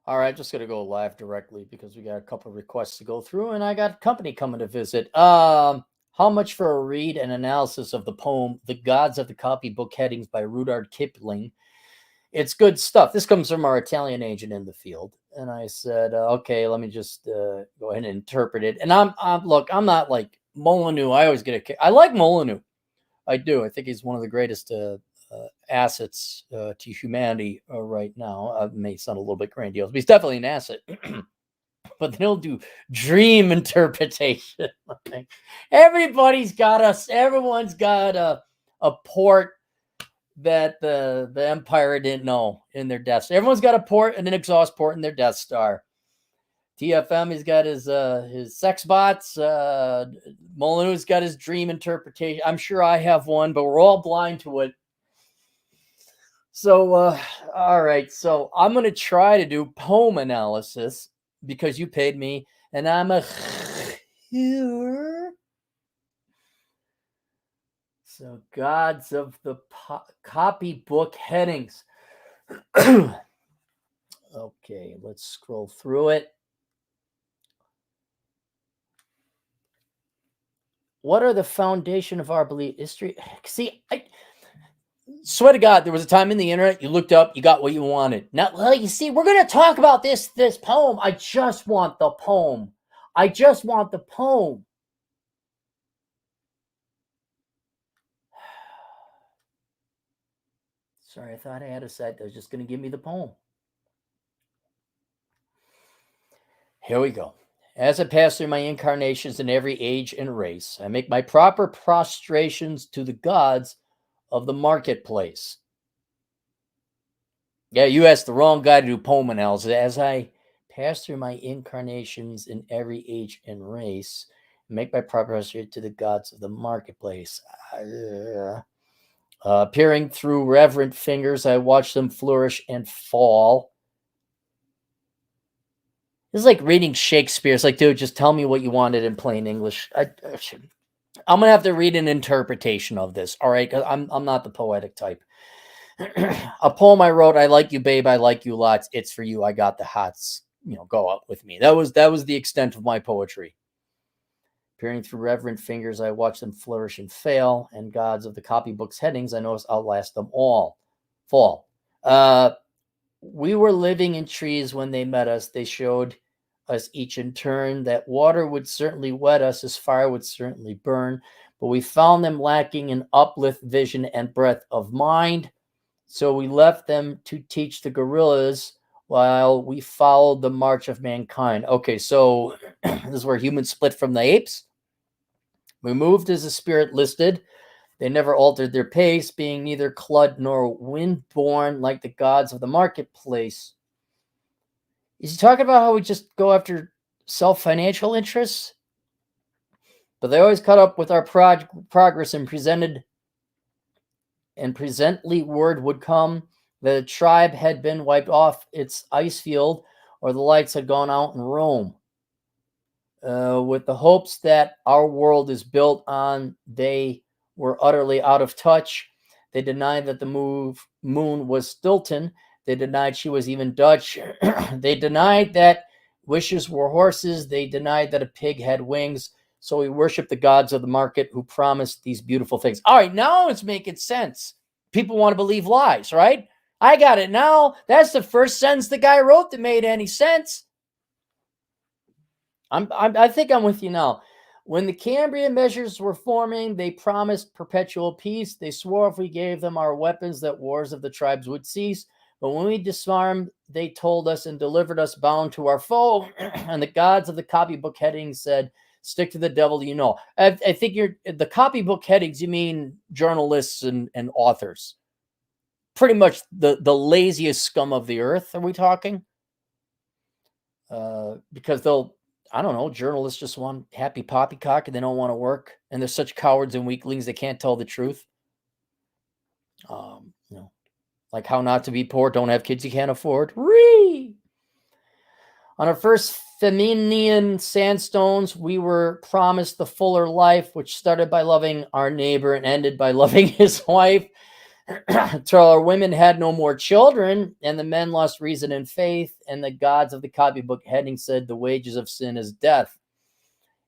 All right, just gonna go live directly because we got a couple of requests to go through, and I got company coming to visit. How much for a read and analysis of the poem "The Gods of the Copybook" headings by Rudyard Kipling? It's good stuff. This comes from our Italian agent in the field, and I said, okay, let me just go ahead and interpret it. And I'm not like Molyneux. I always get a kick. I like Molyneux. I do. I think he's one of the greatest assets to humanity right now. It may sound a little bit grandiose, but he's definitely an asset. But then he'll do dream interpretation. Everyone's got a port that the Empire didn't know in their Death Star. Everyone's got a port and an exhaust port in their Death Star. TFM, he's got his sex bots. Molyneux's got his dream interpretation. I'm sure I have one, but we're all blind to it. So, all right. So I'm going to try to do poem analysis because you paid me, and I'm a here. So, gods of the copybook headings. Okay, let's scroll through it. What are the foundation of our belief? History. See, I swear to God, there was a time in the internet you looked up, you got what you wanted. Now, well, you see, we're going to talk about this poem. I just want the poem. I just want the poem. Sorry, I thought I had a site that was just going to give me the poem. Here we go. As I pass through my incarnations in every age and race, I make my proper prostrations to the gods of the marketplace. Yeah, you asked the wrong guy to do poem analysis. As I pass through my incarnations in every age and race, I make my proper prostration to the gods of the marketplace. Peering through reverent fingers, I watch them flourish and fall. This is like reading Shakespeare. It's like, dude, just tell me what you wanted in plain English. I'm gonna have to read an interpretation of this. All right, because I'm not the poetic type. A poem I wrote. I like you, babe. I like you lots. It's for you. I got the hots. Go up with me. That was the extent of my poetry. Peering through reverent fingers, I watch them flourish and fail. And gods of the copybook's headings, I notice outlast them all. Fall. We were living in trees when they met us. They showed us each in turn that water would certainly wet us as fire would certainly burn, but we found them lacking in uplift, vision, and breadth of mind. So we left them to teach the gorillas while we followed the march of mankind. Okay, so this is where humans split from the apes. We moved as the spirit listed. They never altered their pace, being neither clud nor wind-born like the gods of the marketplace. Is he talking about how we just go after self-financial interests? But they always caught up with our progress and presently word would come that a tribe had been wiped off its ice field or the lights had gone out in Rome. With the hopes that our world is built on, they were utterly out of touch. They denied that the moon was Stilton. They denied she was even Dutch. They denied that wishes were horses. They denied that a pig had wings. So we worship the gods of the market who promised these beautiful things. All right, now it's making sense. People want to believe lies, right? I got it now. That's the first sentence the guy wrote that made any sense. I think I'm with you now. When the Cambrian measures were forming, they promised perpetual peace. They swore if we gave them our weapons that wars of the tribes would cease. But when we disarmed, they told us and delivered us bound to our foe. And the gods of the copybook headings said, stick to the devil you know. I think the copybook headings, you mean journalists and authors. Pretty much the laziest scum of the earth, are we talking? Because I don't know, journalists just want happy poppycock and they don't want to work. And they're such cowards and weaklings, they can't tell the truth. Like how not to be poor, don't have kids you can't afford. Ree! On our first Feminian sandstones, we were promised the fuller life, which started by loving our neighbor and ended by loving his wife. Till our women had no more children, and the men lost reason and faith, and the gods of the copybook heading said, the wages of sin is death.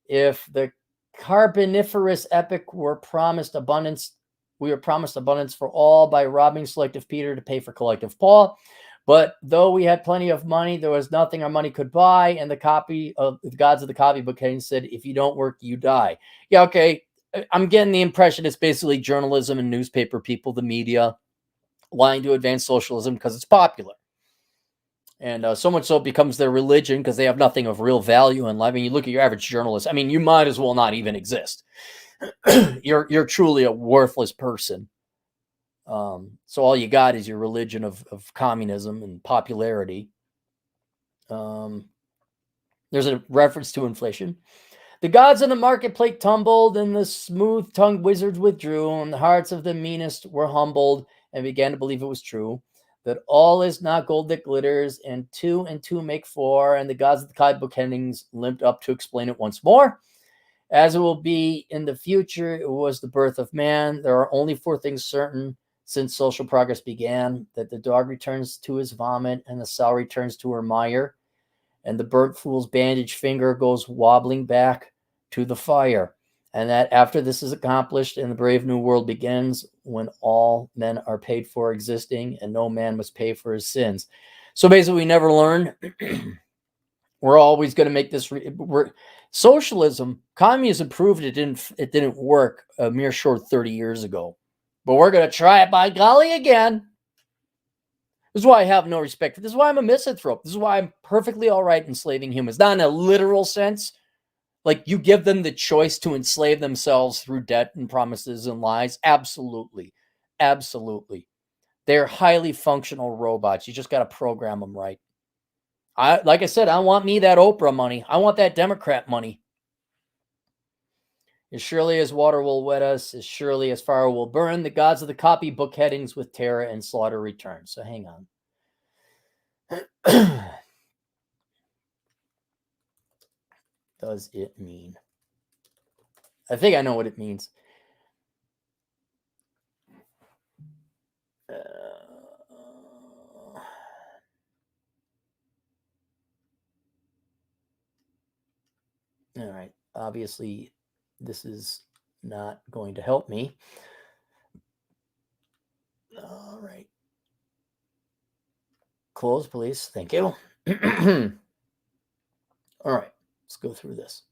If the Carboniferous epoch were promised abundance, we were promised abundance for all by robbing selective Peter to pay for collective Paul. But though we had plenty of money, there was nothing our money could buy. And the gods of the copybook said, if you don't work, you die. Yeah, okay. I'm getting the impression it's basically journalism and newspaper people, the media, wanting to advance socialism because it's popular. And so much so it becomes their religion because they have nothing of real value in life. I mean, you look at your average journalist. I mean, you might as well not even exist. You're truly a worthless person. So all you got is your religion of communism and popularity. There's a reference to inflation. The gods in the marketplace tumbled, and the smooth-tongued wizards withdrew, and the hearts of the meanest were humbled and began to believe it was true, that all is not gold that glitters, and two make four, and the gods of the copybook headings limped up to explain it once more. As it will be in the future, it was the birth of man. There are only four things certain since social progress began, that the dog returns to his vomit, and the sow returns to her mire, and the burnt fool's bandaged finger goes wobbling back to the fire. And that after this is accomplished and the brave new world begins, when all men are paid for existing and no man must pay for his sins. So basically, we never learn. We're always going to make this. Socialism, communism proved it didn't work a mere short 30 years ago. But we're going to try it by golly again. This is why I have no respect for this. Is why I'm a misanthrope. This is why I'm perfectly all right enslaving humans. Not in a literal sense. Like you give them the choice to enslave themselves through debt and promises and lies. Absolutely. Absolutely. They're highly functional robots. You just got to program them right. Like I said, I want me that Oprah money. I want that Democrat money. As surely as water will wet us, as surely as fire will burn, the gods of the copybook headings with terror and slaughter return. So hang on. Does it mean? I think I know what it means. All right. Obviously, this is not going to help me. All right. Close, please. Thank you. All right. Let's go through this.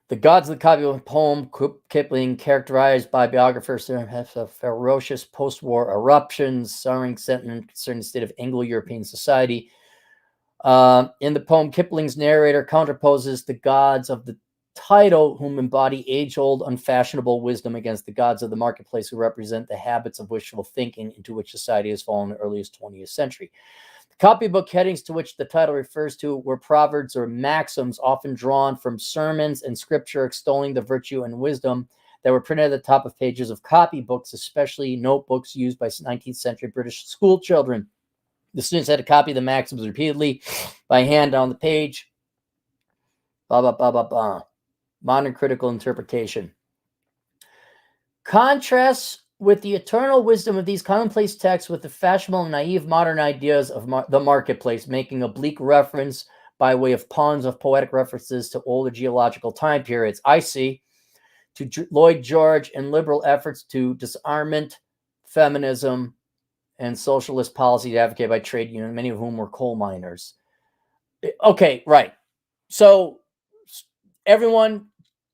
The gods of the copybook poem, Kipling, characterized by biographers as a ferocious post-war eruptions, souring sentiment concerning the state of Anglo-European society. In the poem, Kipling's narrator counterposes the gods of the title, whom embody age-old, unfashionable wisdom, against the gods of the marketplace, who represent the habits of wishful thinking into which society has fallen in the earliest 20th century. The copybook headings to which the title refers to were proverbs or maxims, often drawn from sermons and scripture extolling the virtue and wisdom, that were printed at the top of pages of copybooks, especially notebooks used by 19th century British school children. The students had to copy the maxims repeatedly by hand down the page. Blah, blah, blah, blah, blah. Modern critical interpretation. Contrasts with the eternal wisdom of these commonplace texts with the fashionable and naive modern ideas of the marketplace, making oblique reference by way of puns of poetic references to older geological time periods. I see. To Lloyd George and liberal efforts to disarmament, feminism, and socialist policies advocated by trade unions, many of whom were coal miners. Okay, right. So everyone,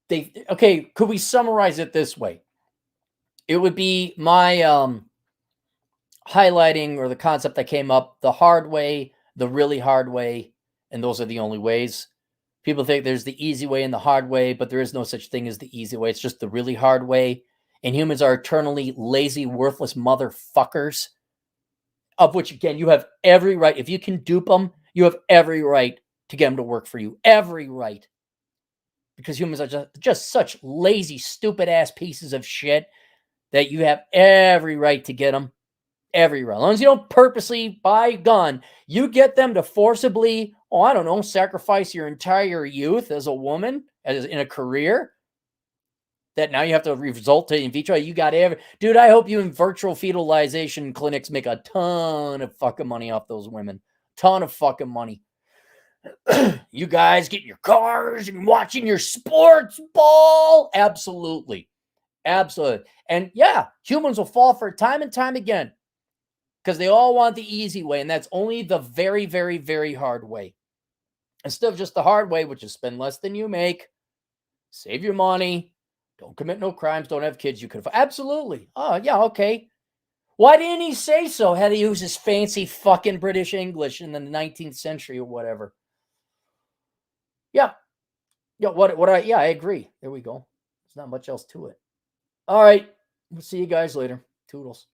could we summarize it this way? It would be my highlighting, or the concept that came up, the hard way, the really hard way, and those are the only ways. People think there's the easy way and the hard way, but there is no such thing as the easy way. It's just the really hard way. And humans are eternally lazy, worthless motherfuckers, of which, again, you have every right. If you can dupe them, you have every right to get them to work for you. Every right. Because humans are just such lazy, stupid-ass pieces of shit that you have every right to get them. Every right. As long as you don't purposely buy a gun, you get them to forcibly, sacrifice your entire youth as a woman, as in a career. that now you have to result to in vitro. You got every dude. I hope you in virtual fetalization clinics make a ton of fucking money off those women. Ton of fucking money. You guys get in your cars and watching your sports ball. Absolutely. Absolutely. And yeah, humans will fall for it time and time again because they all want the easy way. And that's only the very, very, very hard way. Instead of just the hard way, which is spend less than you make, save your money, don't commit no crimes, don't have kids you could have. Absolutely. Oh, yeah, okay. Why didn't he say so? Had to use his fancy fucking British English in the 19th century or whatever. Yeah. Yeah, I agree. There we go. There's not much else to it. All right. We'll see you guys later. Toodles.